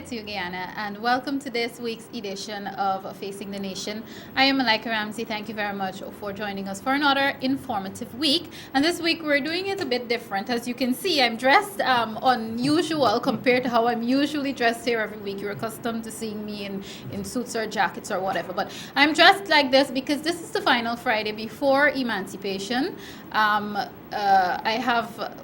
to you, Guyana, and welcome to this week's edition of Facing the Nation. I am Malika Ramsey. Thank you very much for joining us for another informative week. And this week we're doing it a bit different. As you can see, I'm dressed unusual compared to how I'm usually dressed here every week. You're accustomed to seeing me in suits or jackets or whatever. But I'm dressed like this because this is the final Friday before Emancipation. I have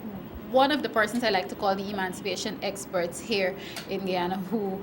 one of the persons I like to call the emancipation experts here in Guyana, who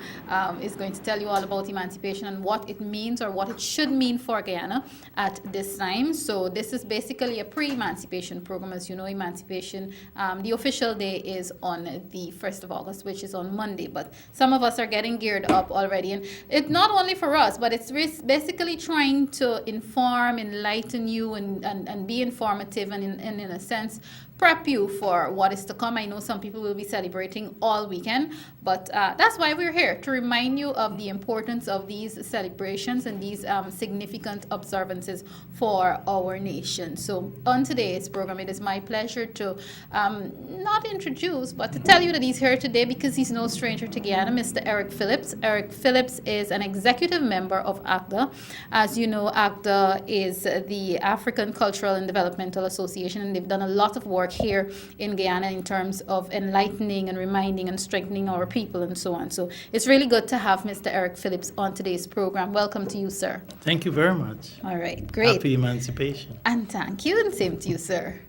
is going to tell you all about emancipation and what it means or what it should mean for Guyana at this time. So this is basically a pre-emancipation program. As you know, emancipation, the official day is on the 1st of August, which is on Monday. But some of us are getting geared up already. And it's not only for us, but it's basically trying to inform, enlighten you, and be informative and in a sense, prep you for what is to come. I know some people will be celebrating all weekend, but that's why we're here, to remind you of the importance of these celebrations and these significant observances for our nation. So on today's program, it is my pleasure to not introduce, but to tell you that he's here today because he's no stranger to Guyana, Mr. Eric Phillips. Eric Phillips is an executive member of ACDA. As you know, ACDA is the African Cultural and Developmental Association, and they've done a lot of work here in Guyana in terms of enlightening and reminding and strengthening our people and so on. So it's really good to have Mr. Eric Phillips on today's program. Welcome to you, sir. Thank you very much. All right, great. Happy Emancipation. And thank you, and same to you, sir.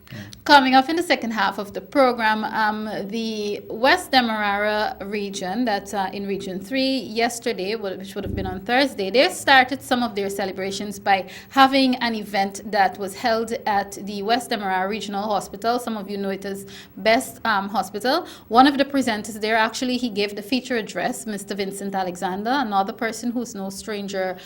Coming up in the second half of the program, the West Demerara region, that's in Region 3, yesterday, which would have been on Thursday, they started some of their celebrations by having an event that was held at the West Demerara Regional Hospital. Some of you know it as Best Hospital. One of the presenters there, actually, he gave the feature address, Mr. Vincent Alexander, another person who's no stranger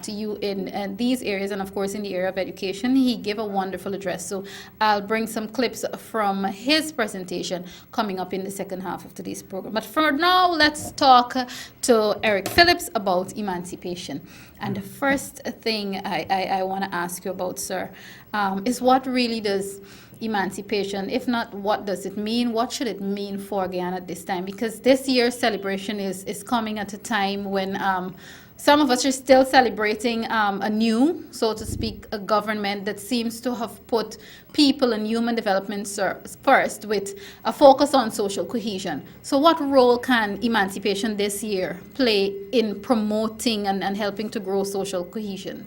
to you in these areas and, of course, in the area of education. He gave a wonderful address. So I'll bring some clips from his presentation coming up in the second half of today's program. But for now, let's talk to Eric Phillips about emancipation. And the first thing I want to ask you about, sir, is what really does emancipation, if not what does it mean, what should it mean for Guyana at this time? Because this year's celebration is coming at a time when some of us are still celebrating a new, so to speak, a government that seems to have put people and human development first with a focus on social cohesion. So what role can emancipation this year play in promoting and helping to grow social cohesion?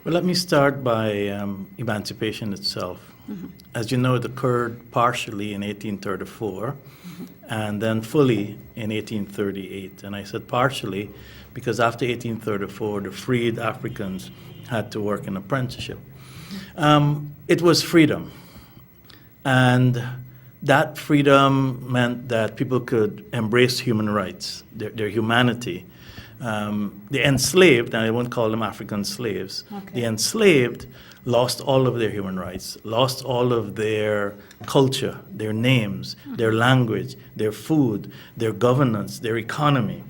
Well, let me start by emancipation itself. Mm-hmm. As you know, it occurred partially in 1834 and then fully in 1838. And I said partially because after 1834, the freed Africans had to work in apprenticeship. It was freedom. And that freedom meant that people could embrace human rights, their humanity. The enslaved, and I won't call them African slaves, the enslaved lost all of their human rights, lost all of their culture, their names, their language, their food, their governance, their economy.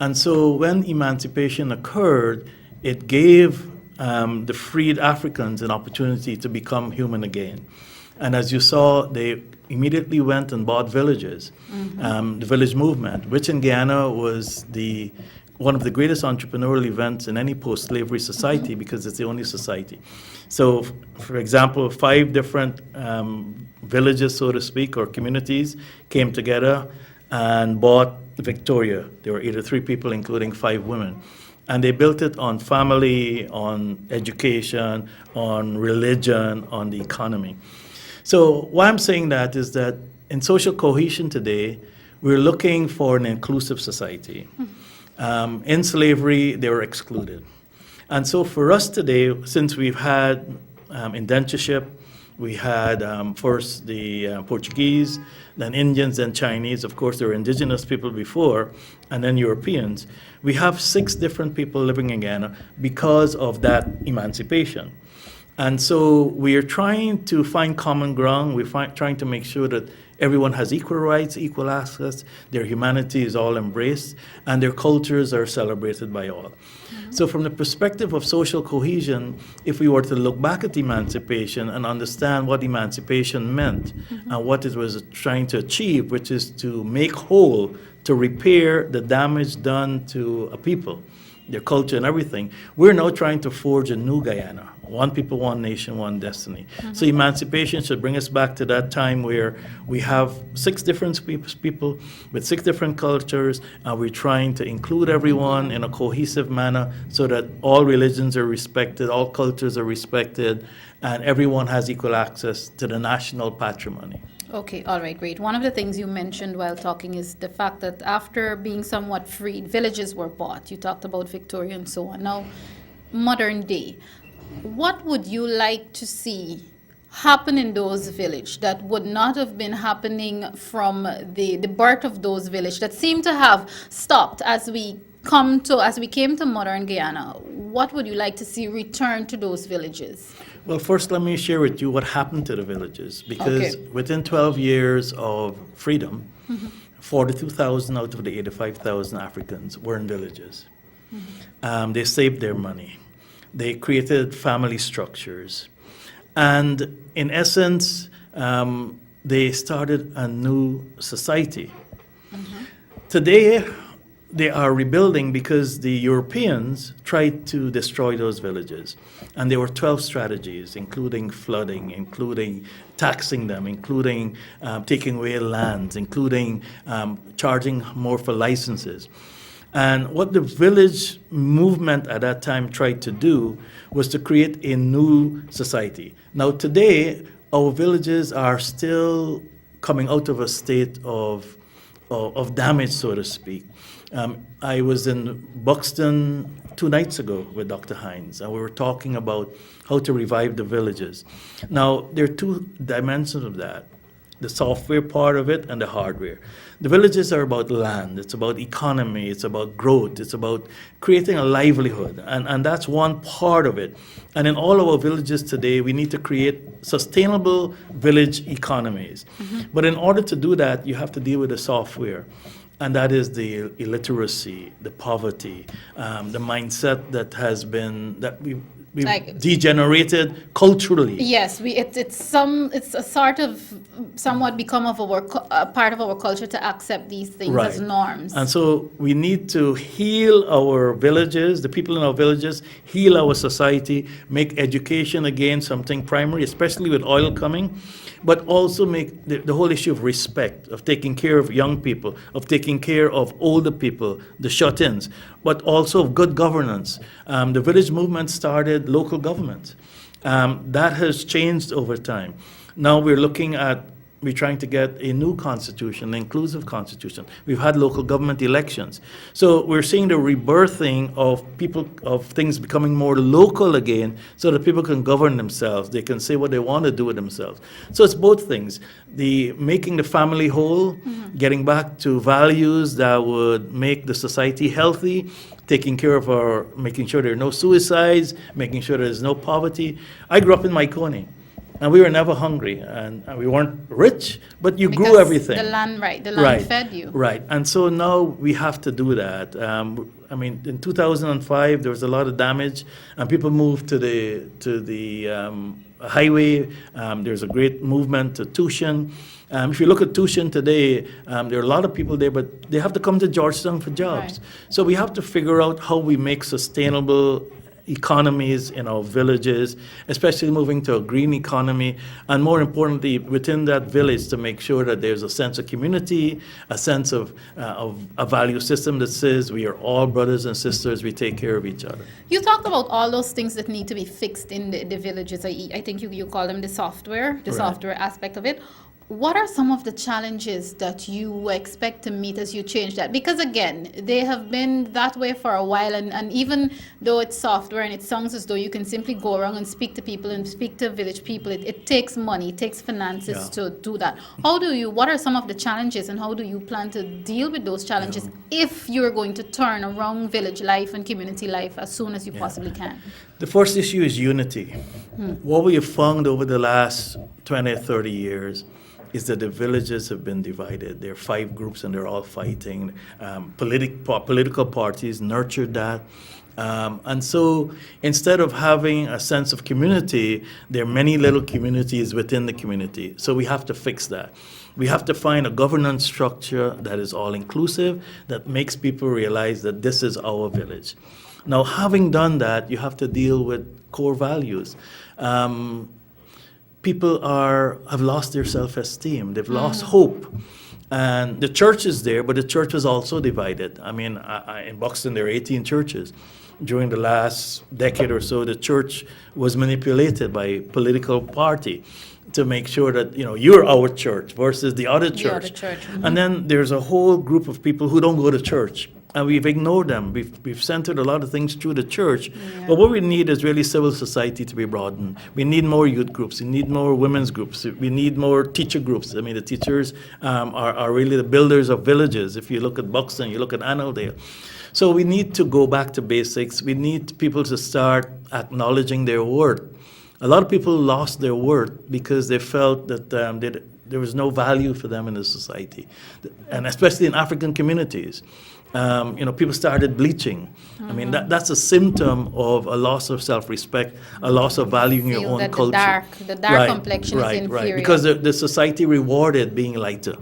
And so when emancipation occurred, it gave the freed Africans an opportunity to become human again. And as you saw, they immediately went and bought villages. The village movement, which in Guyana was one of the greatest entrepreneurial events in any post-slavery society because it's the only society. So, for example, 5 different villages, so to speak, or communities came together and bought Victoria. There were 83 people, including 5 women. And they built it on family, on education, on religion, on the economy. So why I'm saying that is that in social cohesion today, we're looking for an inclusive society. In slavery, they were excluded. And so for us today, since we've had indentureship, we had first the Portuguese, then Indians, then Chinese. Of course, there were indigenous people before, and then Europeans. We have 6 different people living in Guyana because of that emancipation. And so we are trying to find common ground. We're trying to make sure that everyone has equal rights, equal access, their humanity is all embraced, and their cultures are celebrated by all. So from the perspective of social cohesion, if we were to look back at emancipation and understand what emancipation meant and what it was trying to achieve, which is to make whole to repair the damage done to a people, their culture and everything. We're now trying to forge a new Guyana. One people, one nation, one destiny. So emancipation should bring us back to that time where we have 6 different people with 6 different cultures, and we're trying to include everyone in a cohesive manner so that all religions are respected, all cultures are respected, and everyone has equal access to the national patrimony. Okay, all right, great. One of the things you mentioned while talking is the fact that after being somewhat freed, villages were bought. You talked about Victoria and so on. Now, modern day, what would you like to see happen in those villages that would not have been happening from the birth of those villages that seem to have stopped as we came to modern Guyana? What would you like to see return to those villages? Well, first, let me share with you what happened to the villages, because within 12 years of freedom, 42,000 out of the 85,000 Africans were in villages. They saved their money. They created family structures. And in essence, they started a new society. Today, they are rebuilding because the Europeans tried to destroy those villages. And there were 12 strategies, including flooding, including taxing them, including taking away lands, including charging more for licenses. And what the village movement at that time tried to do was to create a new society. Now today, our villages are still coming out of a state of damage, so to speak. I was in Buxton 2 nights ago with Dr. Hines, and we were talking about how to revive the villages. Now, there are 2 dimensions of that, the software part of it and the hardware. The villages are about land, it's about economy, it's about growth, it's about creating a livelihood, and that's one part of it. And in all our villages today, we need to create sustainable village economies. But in order to do that, you have to deal with the software. And that is the illiteracy, the poverty, the mindset that has been, that we've like, degenerated culturally. Yes, it's a sort of somewhat become of a part of our culture to accept these things as norms. And so we need to heal our villages, the people in our villages, heal our society, make education again something primary, especially with oil coming, but also make the whole issue of respect, of taking care of young people, of taking care of older people, the shut-ins, but also of good governance. The village movement started local government. That has changed over time. Now we're trying to get a new constitution, an inclusive constitution. We've had local government elections. So we're seeing the rebirthing of things becoming more local again so that people can govern themselves. They can say what they want to do with themselves. So it's both things. Making the family whole, getting back to values that would make the society healthy, taking care of making sure there are no suicides, making sure there's no poverty. I grew up in Maikoni. And we were never hungry, and we weren't rich, but you grew everything. The land fed you. Right, and so now we have to do that. I mean, in 2005, there was a lot of damage, and people moved to the highway. There's a great movement to Tushin. If you look at Tushin today, there are a lot of people there, but they have to come to Georgetown for jobs. Right. So we have to figure out how we make sustainable economies in our villages, especially moving to a green economy, and more importantly, within that village, to make sure that there's a sense of community, a sense of a value system that says we are all brothers and sisters, we take care of each other. You talked about all those things that need to be fixed in the villages. I think you call them the software aspect of it. What are some of the challenges that you expect to meet as you change that? Because again, they have been that way for a while, and even though it's software and it sounds as though you can simply go around and speak to people and speak to village people, it takes money, it takes finances to do that. What are some of the challenges, and how do you plan to deal with those challenges if you're going to turn around village life and community life as soon as you possibly can? The first issue is unity. What we have found over the last 20 or 30 years is that the villages have been divided. There are 5 groups and they're all fighting. Political parties nurtured that. And so instead of having a sense of community, there are many little communities within the community. So we have to fix that. We have to find a governance structure that is all inclusive, that makes people realize that this is our village. Now, having done that, you have to deal with core values. People have lost their self-esteem. They've lost hope. And the church is there, but the church was also divided. I mean, in Buxton, there are 18 churches. During the last decade or so, the church was manipulated by political party to make sure that, you're our church versus the other church. And then there's a whole group of people who don't go to church. And we've ignored them. We've centered a lot of things through the church. Yeah. But what we need is really civil society to be broadened. We need more youth groups. We need more women's groups. We need more teacher groups. I mean, the teachers are really the builders of villages. If you look at Buxton, you look at Annandale. So we need to go back to basics. We need people to start acknowledging their worth. A lot of people lost their worth because they felt that there was no value for them in the society, and especially in African communities. People started bleaching. Mm-hmm. I mean, that's a symptom of a loss of self-respect, a loss of valuing your own culture. The dark complexion is inferior. Right, because the society rewarded being lighter.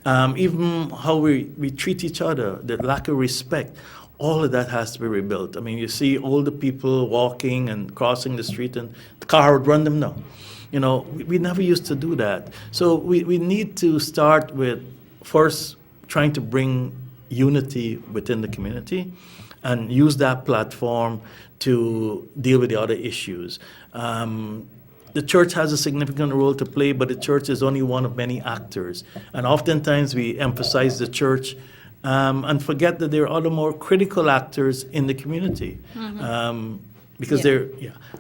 Even how we treat each other, the lack of respect, all of that has to be rebuilt. I mean, you see older people walking and crossing the street and the car would run them down. We never used to do that. So we need to start with first trying to bring unity within the community and use that platform to deal with the other issues. The church has a significant role to play, but the church is only one of many actors. And oftentimes we emphasize the church and forget that there are other more critical actors in the community. Mm-hmm. Because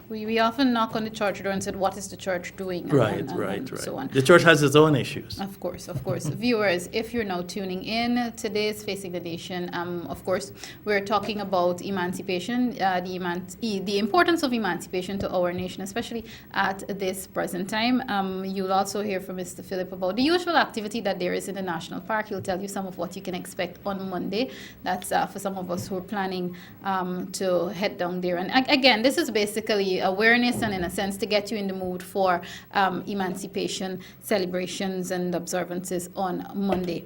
we often knock on the church door and said, what is the church doing? And so on. The church has its own issues. Of course. Viewers, if you're now tuning in, today's Facing the Nation, of course, we're talking about emancipation, the importance of emancipation to our nation, especially at this present time. You'll also hear from Mr. Philip about the usual activity that there is in the national park. He'll tell you some of what you can expect on Monday. That's for some of us who are planning to head down there. And again, this is basically awareness and, in a sense, to get you in the mood for emancipation celebrations and observances on Monday.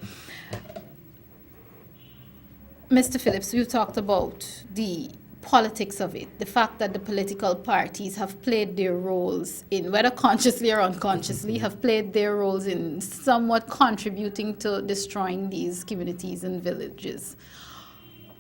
Mr. Phillips, we've talked about the politics of it, the fact that the political parties have played their roles in, whether consciously or unconsciously, have played their roles in somewhat contributing to destroying these communities and villages.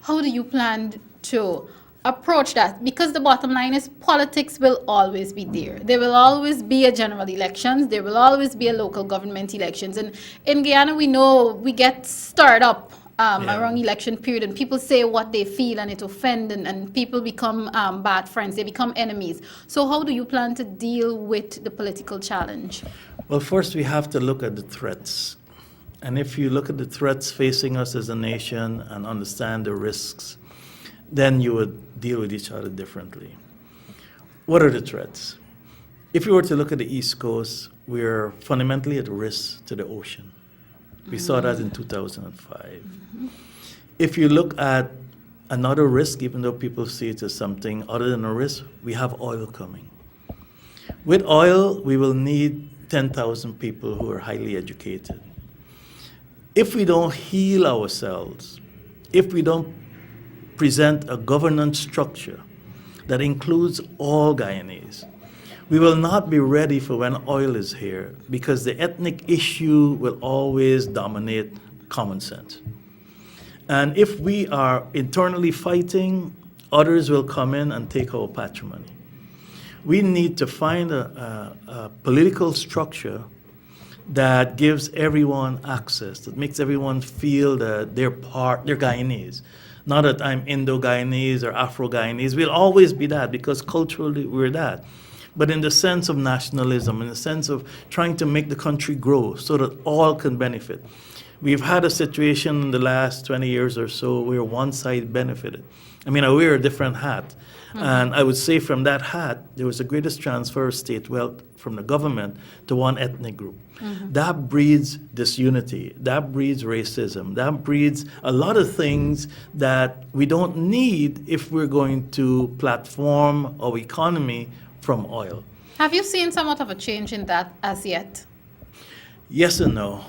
How do you plan to approach that? Because the bottom line is politics will always be there. There will always be a general elections. There will always be a local government elections. And in Guyana, we know we get stirred up around election period, and people say what they feel, and it offends, and people become bad friends. They become enemies. So how do you plan to deal with the political challenge? Well, first we have to look at the threats. And if you look at the threats facing us as a nation and understand the risks, then you would deal with each other differently. What are the threats? If you were to look at the East Coast, we're fundamentally at risk to the ocean. We saw that in 2005. Mm-hmm. If you look at another risk, even though people see it as something other than a risk, we have oil coming. With oil, we will need 10,000 people who are highly educated. If we don't heal ourselves, if we don't present a governance structure that includes all Guyanese, we will not be ready for when oil is here, because the ethnic issue will always dominate common sense. And if we are internally fighting, others will come in and take our patrimony. We need to find a political structure that gives everyone access, that makes everyone feel that they're Guyanese. Not that I'm Indo-Guyanese or Afro-Guyanese. We'll always be that because culturally we're that. But in the sense of nationalism, in the sense of trying to make the country grow so that all can benefit. We've had a situation in the last 20 years or so where one side benefited. I mean, I wear a different hat. And I would say from that hat, there was the greatest transfer of state wealth from the government to one ethnic group. That breeds disunity. That breeds racism. That breeds a lot of things that we don't need if we're going to platform our economy from oil. Have you seen somewhat of a change in that as yet? Yes and no.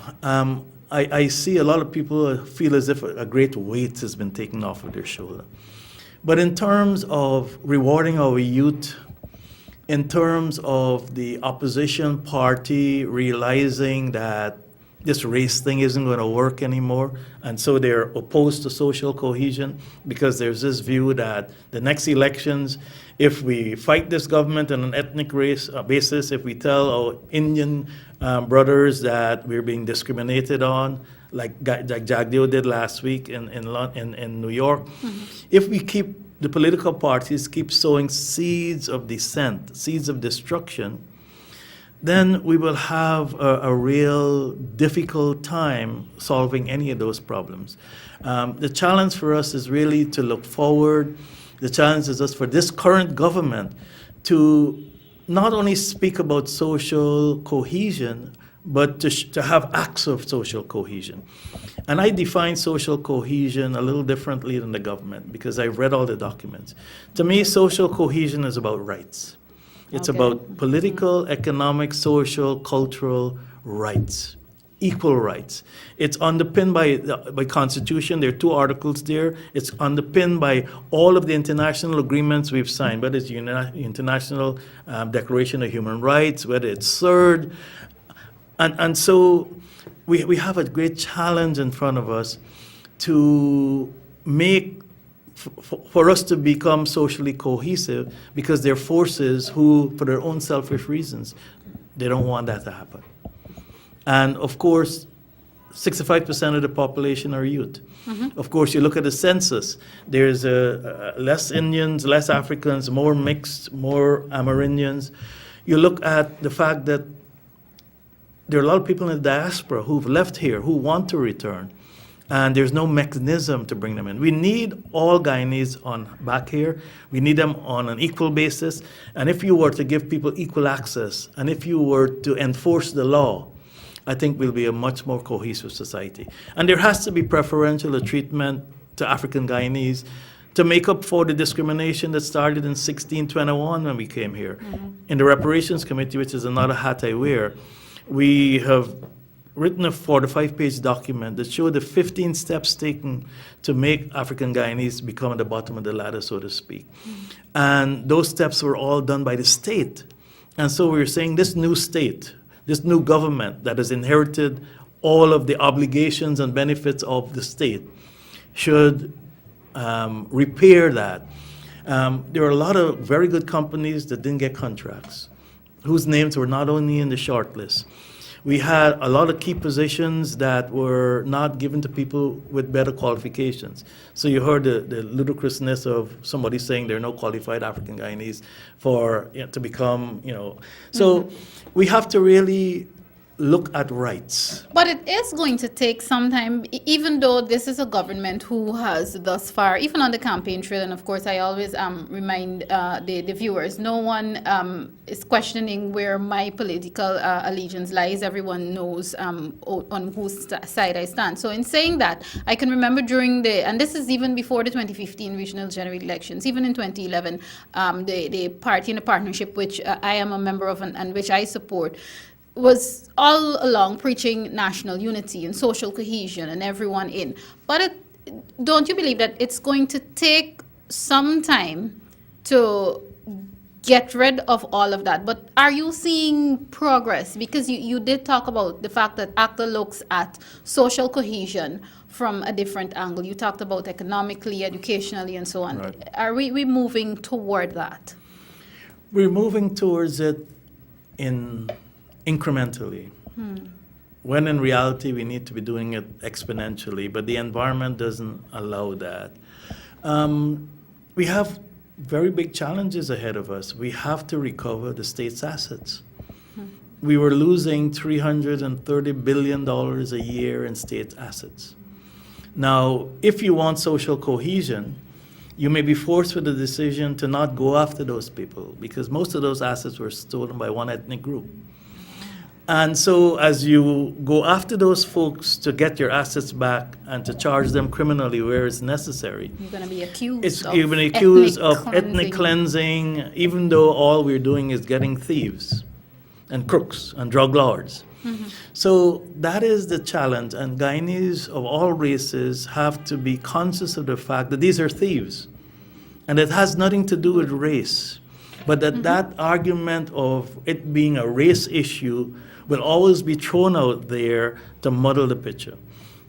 I see a lot of people feel as if a great weight has been taken off of their shoulder. But in terms of rewarding our youth, in terms of the opposition party realizing that this race thing isn't going to work anymore, and so they're opposed to social cohesion because there's this view that the next elections, if we fight this government on an ethnic race basis, if we tell our Indian brothers that we're being discriminated on, like Jagdeo did last week in New York, if we keep the political parties keep sowing seeds of dissent, seeds of destruction, then we will have a real difficult time solving any of those problems. The challenge for us is really to look forward. The challenge is us for this current government to not only speak about social cohesion, but to have acts of social cohesion. And I define social cohesion a little differently than the government because I've read all the documents. To me, social cohesion is about rights. It's about political, economic, social, cultural rights, equal rights. It's underpinned by Constitution. There are 2 articles there. It's underpinned by all of the international agreements we've signed, whether it's the International Declaration of Human Rights, whether it's CERD. And so we have a great challenge in front of us to make, for us to become socially cohesive, because there are forces who, for their own selfish reasons, they don't want that to happen. And of course, 65% of the population are youth. Of course, you look at the census, there's less Indians, less Africans, more mixed, more Amerindians. You look at the fact that there are a lot of people in the diaspora who've left here, who want to return, and there's no mechanism to bring them in. We need all Guyanese back here. We need them on an equal basis. And if you were to give people equal access, and if you were to enforce the law, I think we'll be a much more cohesive society. And there has to be preferential treatment to African Guyanese to make up for the discrimination that started in 1621 when we came here. In the Reparations Committee, which is another hat I wear, we have written a 45-page document that showed the 15 steps taken to make African Guyanese become at the bottom of the ladder, so to speak. And those steps were all done by the state. And so we were saying this new state, this new government that has inherited all of the obligations and benefits of the state should repair that. There are a lot of very good companies that didn't get contracts, whose names were not only in the short list. We had a lot of key positions that were not given to people with better qualifications. So you heard the ludicrousness of somebody saying there are no qualified African Guyanese to become, So we have to really look at rights. But it is going to take some time, even though this is a government who has thus far, even on the campaign trail, and of course I always remind the viewers, no one is questioning where my political allegiance lies. Everyone knows on whose side I stand. So in saying that, I can remember and this is even before the 2015 regional general elections, even in 2011, the party in a partnership which I am a member of and which I support, was all along preaching national unity and social cohesion and everyone in. But don't you believe that it's going to take some time to get rid of all of that? But are you seeing progress? Because you did talk about the fact that ACDA looks at social cohesion from a different angle. You talked about economically, educationally, and so on. Right. Are we moving toward that? We're moving towards it incrementally, when in reality we need to be doing it exponentially, but the environment doesn't allow that. We have very big challenges ahead of us. We have to recover the state's assets. We were losing $330 billion a year in state assets. Now, if you want social cohesion, you may be forced with the decision to not go after those people because most of those assets were stolen by one ethnic group. And so as you go after those folks to get your assets back and to charge them criminally where it's necessary, You're going to be accused you've been accused of ethnic cleansing, even though all we're doing is getting thieves and crooks and drug lords. So that is the challenge, and Guyanese of all races have to be conscious of the fact that these are thieves, and it has nothing to do with race, but that argument of it being a race issue will always be thrown out there to muddle the picture.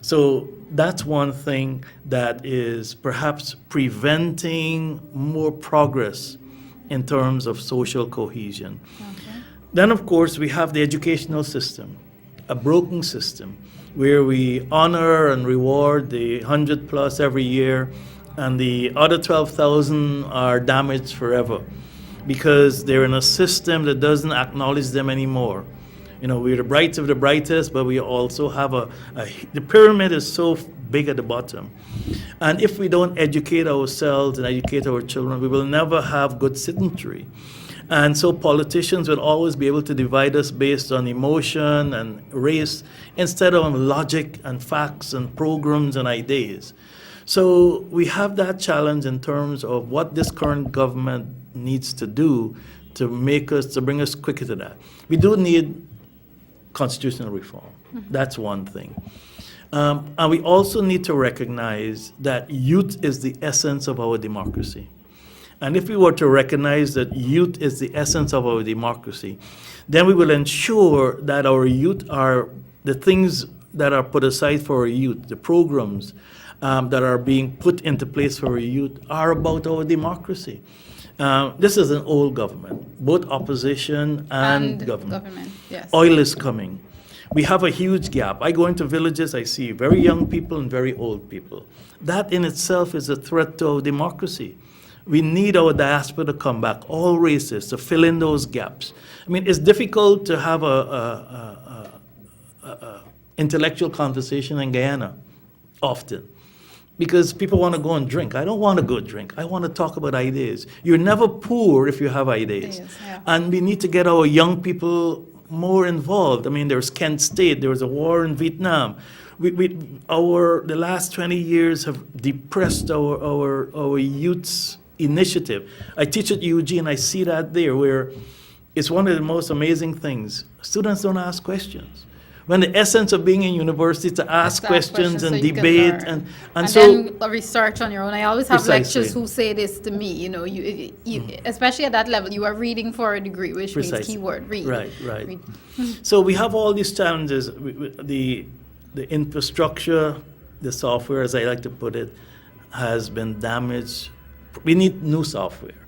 So that's one thing that is perhaps preventing more progress in terms of social cohesion. Then, of course, we have the educational system, a broken system, where we honor and reward the 100 plus every year, and the other 12,000 are damaged forever because they're in a system that doesn't acknowledge them anymore. You know, we're the brightest of the brightest, but we also have the pyramid is so big at the bottom. And if we don't educate ourselves and educate our children, we will never have good citizenry. And so politicians will always be able to divide us based on emotion and race instead of on logic and facts and programs and ideas. So we have that challenge in terms of what this current government needs to do to bring us quicker to that. We do need constitutional reform. That's one thing. And we also need to recognize that youth is the essence of our democracy. And if we were to recognize that youth is the essence of our democracy, then we will ensure that our youth are the things that are put aside for our youth, the programs that are being put into place for our youth are about our democracy. This is an old government, both opposition and government. Yes. Oil is coming. We have a huge gap. I go into villages, I see very young people and very old people. That in itself is a threat to our democracy. We need our diaspora to come back, all races, to fill in those gaps. I mean, it's difficult to have a intellectual conversation in Guyana often because people want to go and drink. I don't want to go drink. I want to talk about ideas. You're never poor if you have ideas. Yeah. And we need to get our young people more involved. I mean, there's Kent State, there was a war in Vietnam. The last 20 years have depressed our youth's initiative. I teach at UG and I see that there where it's one of the most amazing things. Students don't ask questions. When the essence of being in university is to ask questions and debate and so then research on your own. I always have lecturers who say this to me, you know, you especially at that level, you are reading for a degree, which means keyword read. Right. Read. So we have all these challenges. The infrastructure, the software, as I like to put it, has been damaged. We need new software,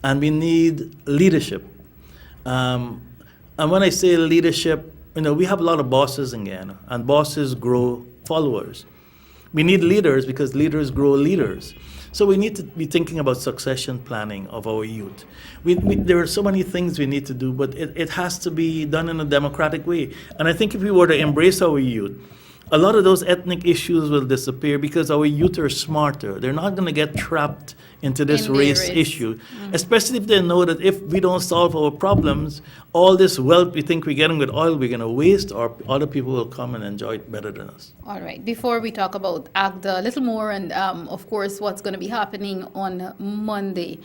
and we need leadership. And when I say leadership, you know, we have a lot of bosses in Guyana, and bosses grow followers. We need leaders because leaders grow leaders. So we need to be thinking about succession planning of our youth. There are so many things we need to do, but it has to be done in a democratic way. And I think if we were to embrace our youth, a lot of those ethnic issues will disappear because our youth are smarter. They're not going to get trapped into this race issue, especially if they know that if we don't solve our problems, all this wealth we think we're getting with oil, we're going to waste, or other people will come and enjoy it better than us. All right. Before we talk about ACDA a little more and, of course, what's going to be happening on Monday,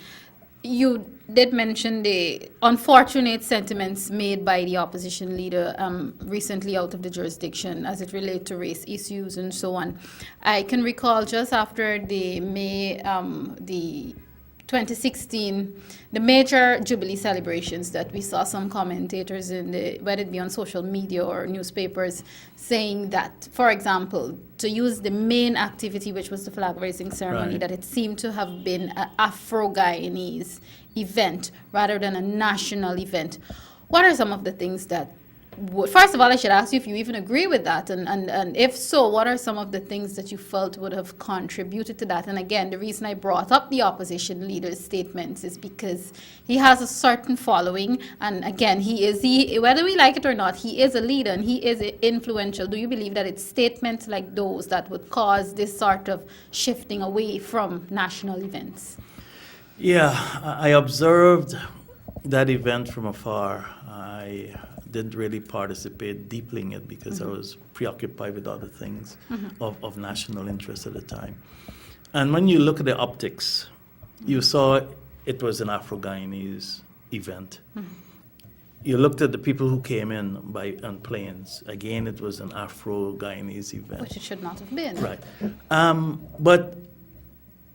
you did mention the unfortunate sentiments made by the opposition leader recently out of the jurisdiction as it relates to race issues and so on. I can recall just after the 2016, the major Jubilee celebrations that we saw some commentators whether it be on social media or newspapers, saying that, for example, to use the main activity, which was the flag raising ceremony, that it seemed to have been an Afro-Guyanese event rather than a national event. What are some of the things that first of all, I should ask you if you even agree with that. And if so, what are some of the things that you felt would have contributed to that? And again, the reason I brought up the opposition leader's statements is because he has a certain following. And again, whether we like it or not, he is a leader and he is influential. Do you believe that it's statements like those that would cause this sort of shifting away from national events? Yeah, I observed that event from afar. I didn't really participate deeply in it because I was preoccupied with other things of national interest at the time. And when you look at the optics, you saw it was an Afro-Guyanese event. You looked at the people who came in on planes. Again, it was an Afro-Guyanese event. Which it should not have been. Right. But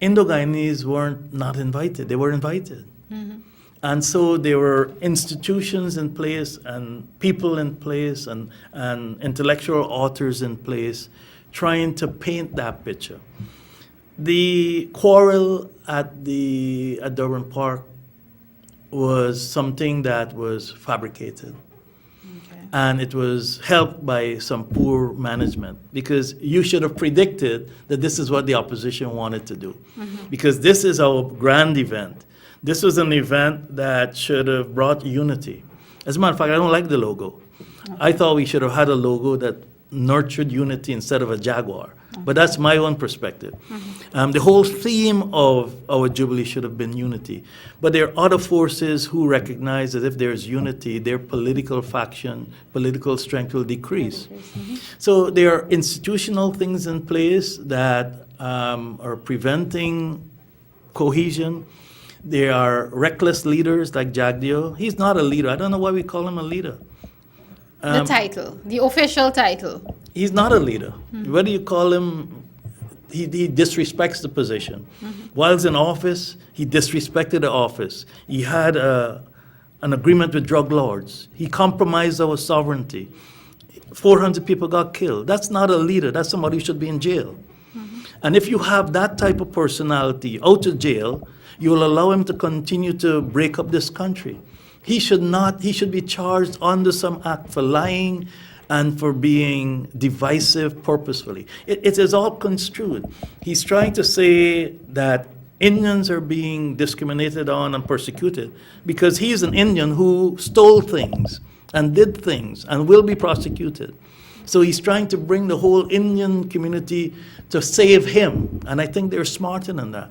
Indo-Guyanese weren't not invited. They were invited. And so there were institutions in place and people in place and intellectual authors in place trying to paint that picture. The quarrel at Durban Park was something that was fabricated. Okay. And it was helped by some poor management because you should have predicted that this is what the opposition wanted to do. Because this is our grand event. This was an event that should have brought unity. As a matter of fact, I don't like the logo. Okay. I thought we should have had a logo that nurtured unity instead of a jaguar. Okay. But that's my own perspective. The whole theme of our Jubilee should have been unity. But there are other forces who recognize that if there's unity, their political faction, political strength will decrease. So there are institutional things in place that are preventing cohesion. There are reckless leaders like Jagdeo. He's not a leader. I don't know why we call him a leader. The title, the official title. He's not a leader. Whether you call him, he disrespects the position. While he's in office, he disrespected the office. He had an agreement with drug lords. He compromised our sovereignty. 400 people got killed. That's not a leader. That's somebody who should be in jail. And if you have that type of personality out of jail, you will allow him to continue to break up this country. He should be charged under some act for lying and for being divisive purposefully. It is all construed. He's trying to say that Indians are being discriminated on and persecuted because he's an Indian who stole things and did things and will be prosecuted. So he's trying to bring the whole Indian community to save him. And I think they're smarter than that.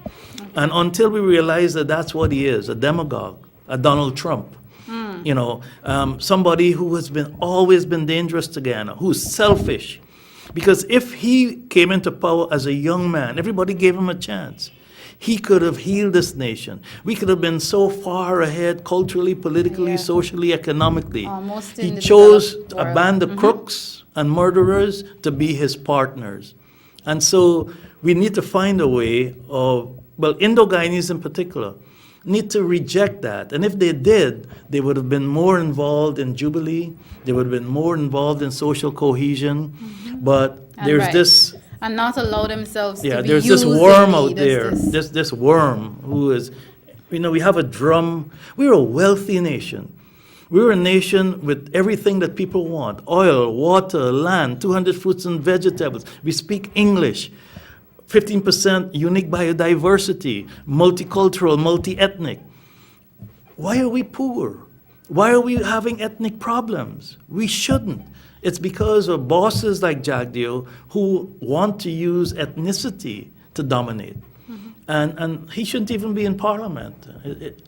And until we realize that that's what he is, a demagogue, a Donald Trump, somebody who has always been dangerous to Guyana, who's selfish. Because if he came into power as a young man, everybody gave him a chance. He could have healed this nation. We could have been so far ahead culturally, politically, socially, economically. He chose a band of crooks and murderers to be his partners. And so we need to find a way of, Indo-Guyanese in particular, need to reject that. And if they did, they would have been more involved in Jubilee. They would have been more involved in social cohesion. But there's this... And not allow themselves to be there's used this worm out there, this worm who is, we have a drum. We're a wealthy nation. We're a nation with everything that people want: oil, water, land, 200 fruits and vegetables. We speak English, 15% unique biodiversity, multicultural, multi-ethnic. Why are we poor? Why are we having ethnic problems? We shouldn't. It's because of bosses like Jagdeo who want to use ethnicity to dominate. And he shouldn't even be in parliament.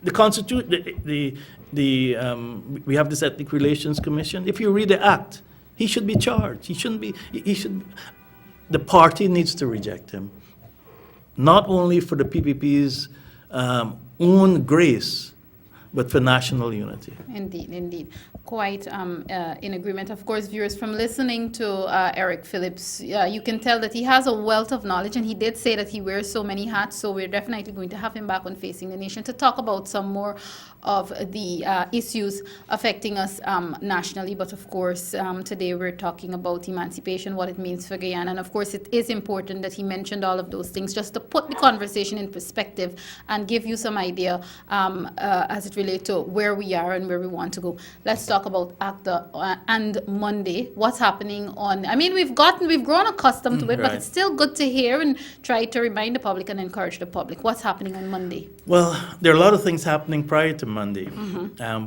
The Constitution, we have this Ethnic Relations Commission. If you read the act, he should be charged. He shouldn't be, the party needs to reject him. Not only for the PPP's own grace, but for national unity. Indeed. Quite in agreement. Of course, viewers, from listening to Eric Phillips, you can tell that he has a wealth of knowledge, and he did say that he wears so many hats, so we're definitely going to have him back on Facing the Nation to talk about some more of the issues affecting us nationally. But of course, today we're talking about emancipation, what it means for Guyana, and of course it is important that he mentioned all of those things just to put the conversation in perspective and give you some idea as it relates relate to where we are and where we want to go. Let's talk about ACDA and Monday. What's happening on? I mean, we've grown accustomed to it, but Right. it's still good to hear and try to remind the public and encourage the public. What's happening on Monday? Well, there are a lot of things happening prior to Monday.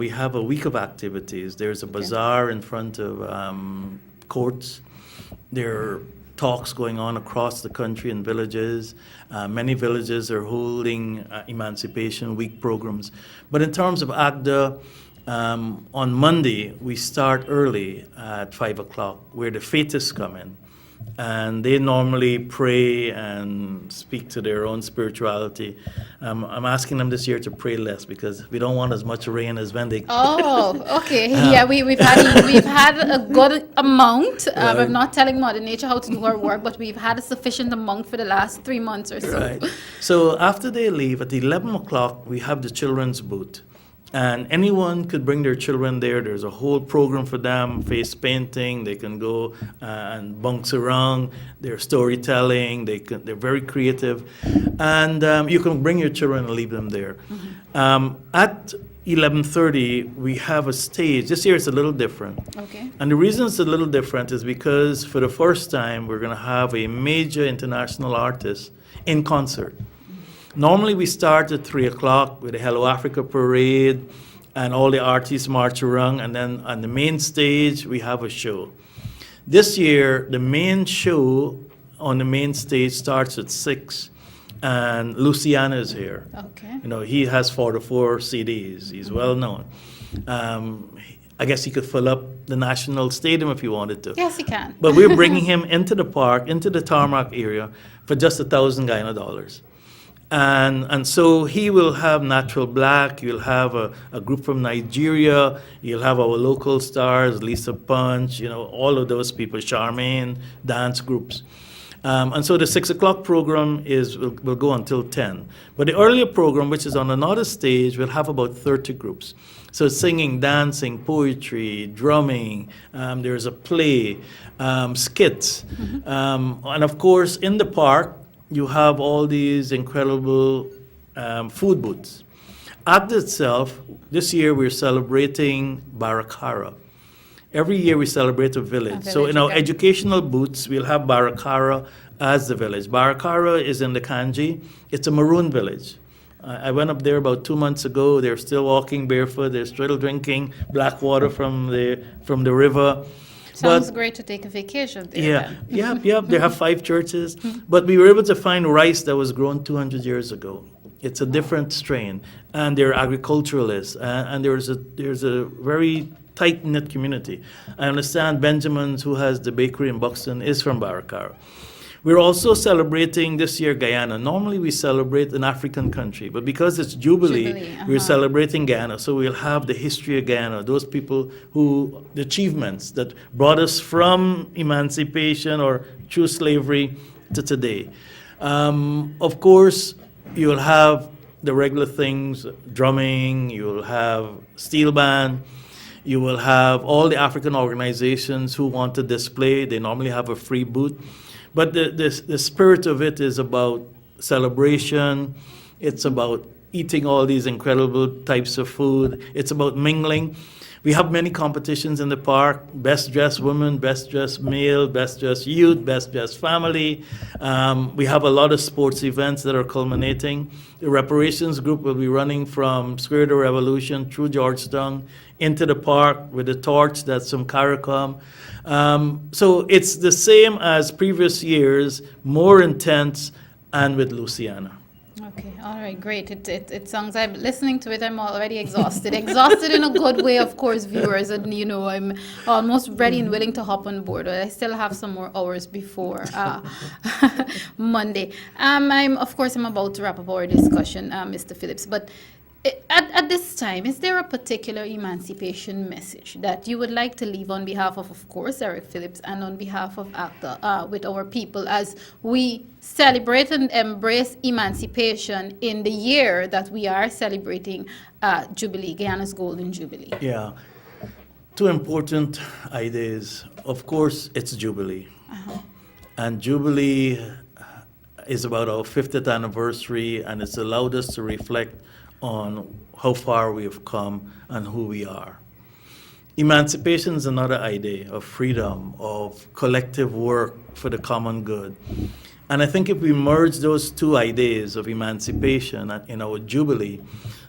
We have a week of activities. There's a bazaar in front of courts. There are talks going on across the country in villages. Many villages are holding Emancipation Week programs. But in terms of ACDA, on Monday, we start early at 5 o'clock, where the Faitists come in. And they normally pray and speak to their own spirituality. I'm asking them this year to pray less because we don't want as much rain as when they. Oh, okay. Yeah, we've had a good amount. I'm not telling Mother Nature how to do her work, but we've had a sufficient amount for the last 3 months or so. Right. So after they leave at 11 o'clock, we have the children's booth. And anyone could bring their children there. There's a whole program for them, face painting. They can go and bounce around. There's storytelling. They're very creative. And you can bring your children and leave them there. At 11:30, we have a stage. This year it's a little different. Okay. And the reason it's a little different is because for the first time, we're going to have a major international artist in concert. Normally we start at 3 o'clock with the Hello Africa parade and all the artists march around, and then on the main stage we have a show. This year the main show on the main stage starts at 6, and Luciano is here. Okay. You know, he has 44 CDs. He's well known. I guess he could fill up the National Stadium if he wanted to. Yes, he can. But we're bringing him into the park, into the tarmac area for just $1,000 Guyana. And so he will have Natural Black, you'll have a group from Nigeria, you'll have our local stars, Lisa Punch, you know, all of those people, Charmaine, dance groups. And so the 6 o'clock program will go until 10. But the earlier program, which is on another stage, will have about 30 groups. So singing, dancing, poetry, drumming, there's a play, skits. And of course, in the park, you have all these incredible food booths. ACDA itself, this year we're celebrating Barakara. Every year we celebrate a village. So in our educational booths, we'll have Barakara as the village. Barakara is in the Kanji. It's a maroon village. I went up there about 2 months ago. They're still walking barefoot. They're still drinking black water from the river. Sounds great to take a vacation there. Yeah. They have 5 churches. But we were able to find rice that was grown 200 years ago. It's a different strain. And they're agriculturalists. And there's a very tight-knit community. I understand Benjamin's, who has the bakery in Buxton, is from Barakara. We're also celebrating this year Guyana. Normally we celebrate an African country, but because it's Jubilee, we're celebrating Guyana. So we'll have the history of Guyana, those people the achievements that brought us from emancipation or true slavery to today. Of course, you'll have the regular things, drumming, you'll have steel band, you will have all the African organizations who want to display. They normally have a free booth. But the spirit of it is about celebration. It's about eating all these incredible types of food. It's about mingling. We have many competitions in the park: best dressed woman, best dressed male, best dressed youth, best dressed family. We have a lot of sports events that are culminating. The reparations group will be running from Square of the Revolution through Georgetown into the park with a torch that's from CARICOM. So it's the same as previous years, more intense, and with Luciana. Okay, all right, great. It sounds, I'm listening to it, I'm already exhausted. Exhausted in a good way, of course, viewers. And, you know, I'm almost ready and willing to hop on board. I still have some more hours before Monday. I'm about to wrap up our discussion, Mr. Phillips. But at this time, is there a particular emancipation message that you would like to leave on behalf of course, Eric Phillips, and on behalf of ACDA with our people as we celebrate and embrace emancipation in the year that we are celebrating Jubilee, Guyana's Golden Jubilee? Yeah. 2 important ideas. Of course, it's Jubilee. And Jubilee is about our 50th anniversary, and it's allowed us to reflect on how far we have come and who we are. Emancipation is another idea of freedom, of collective work for the common good. And I think if we merge those two ideas of emancipation in our Jubilee,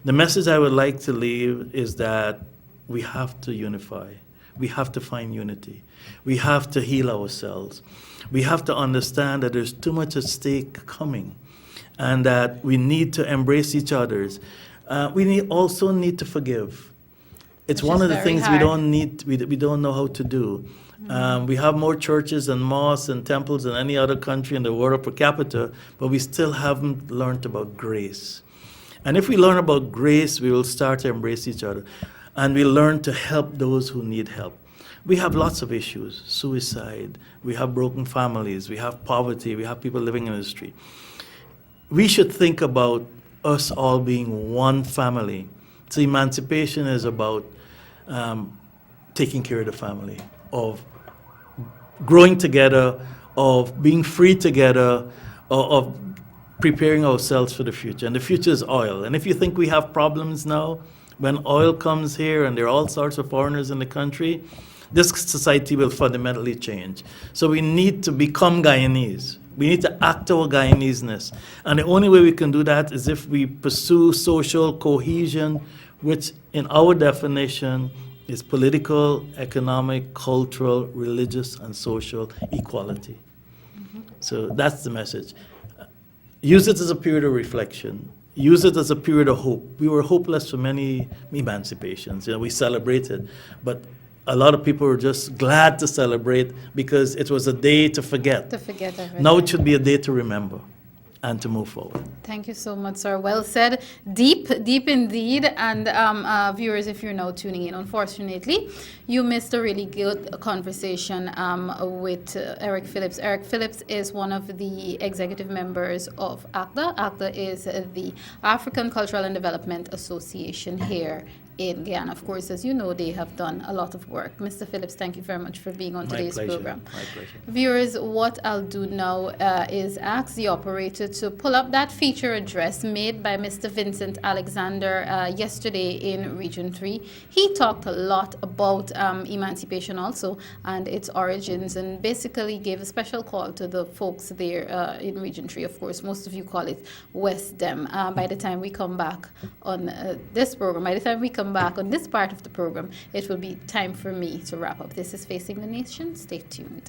the message I would like to leave is that we have to unify. We have to find unity. We have to heal ourselves. We have to understand that there's too much at stake coming and that we need to embrace each other's. We also need to forgive. It's Which one is of the very things hard. we don't know how to do. We have more churches and mosques and temples than any other country in the world per capita, but we still haven't learned about grace. And if we learn about grace, we will start to embrace each other. And we learn to help those who need help. We have lots of issues, suicide, we have broken families, we have poverty, we have people living in the street. We should think about us all being one family. So emancipation is about taking care of the family, of growing together, of being free together, of preparing ourselves for the future. And the future is oil. And if you think we have problems now, when oil comes here and there are all sorts of foreigners in the country, this society will fundamentally change. So we need to become Guyanese. We need to act our Guyanese-ness. And the only way we can do that is if we pursue social cohesion, which in our definition is political, economic, cultural, religious, and social equality. So that's the message. Use it as a period of reflection. Use it as a period of hope. We were hopeless for many emancipations. We celebrated, but a lot of people were just glad to celebrate because it was a day to forget. To forget everything. Now it should be a day to remember and to move forward. Thank you so much, sir. Well said. Deep, deep indeed. And viewers, if you're now tuning in, unfortunately, you missed a really good conversation with Eric Phillips. Eric Phillips is one of the executive members of ACDA. ACDA is the African Cultural and Development Association here in Guyana. Of course, as you know, they have done a lot of work. Mr. Phillips, thank you very much for being on today's program. My pleasure. Viewers, what I'll do now is ask the operator to pull up that feature address made by Mr. Vincent Alexander yesterday in Region 3. He talked a lot about emancipation also and its origins, and basically gave a special call to the folks there in Region 3. Of course, most of you call it West Dem. By the time we come back on this program, by the time we come back on this part of the program, it will be time for me to wrap up. This is Facing the Nation. Stay tuned.